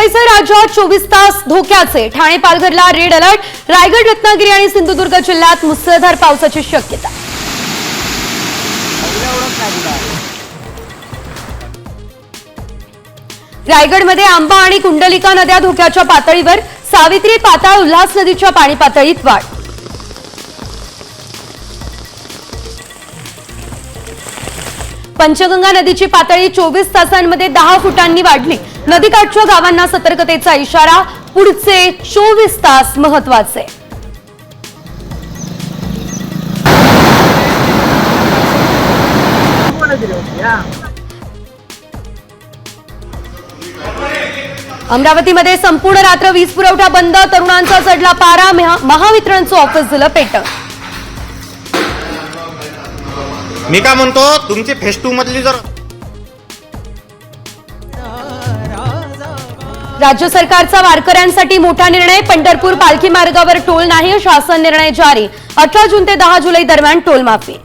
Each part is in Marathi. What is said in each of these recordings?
मुंबईसह राज्यात 24 तास धोक्याचे। ठाणे पालघरला रेड अलर्ट। रायगड, रत्नागिरी आणि सिंधुदुर्ग जिल्ह्यात मुसळधार पावसाची शक्यता। रायगडमध्ये आंबा आणि कुंडलिका नद्या धोक्याच्या पातळीवर। सावित्री, पाताळ, उल्हास नदीच्या पाणी पातळीत वाढ। पंचगंगा नदीची पातळी 24 तासांमध्ये 10 फुटांनी वाढली। नदीकाठच्या गावांना सतर्कतेचा इशारा। पुढचे 24 तास महत्त्वाचे। अमरावतीमध्ये संपूर्ण रात्र वीज पुरवठा बंद। तरुणांचा चढला पारा। महावितरणचं ऑफिस दिलं पेटवून। मी काय म्हणतो, तुमची फेज 2 मधली जर राज्य सरकारचा वारकऱ्यांसाठी मोठा निर्णय। पंढरपूर पालखी मार्गावर टोल नाही, शासन निर्णय जारी। 18 जून ते 10 जुलै दरम्यान टोल माफी।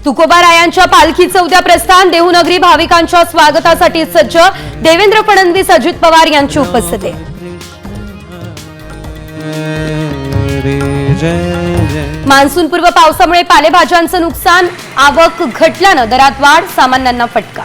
तुकोबारायांच्या पालखीचं उद्या प्रस्थान। देहूनगरी भाविकांच्या स्वागतासाठी सज्ज। देवेंद्र फडणवीस, अजित पवार यांची उपस्थिती। मान्सूनपूर्व पावसामुळे पालेभाज्यांचं नुकसान। आवक घटल्यानं दरात वाढ। सामान्यांना फटका।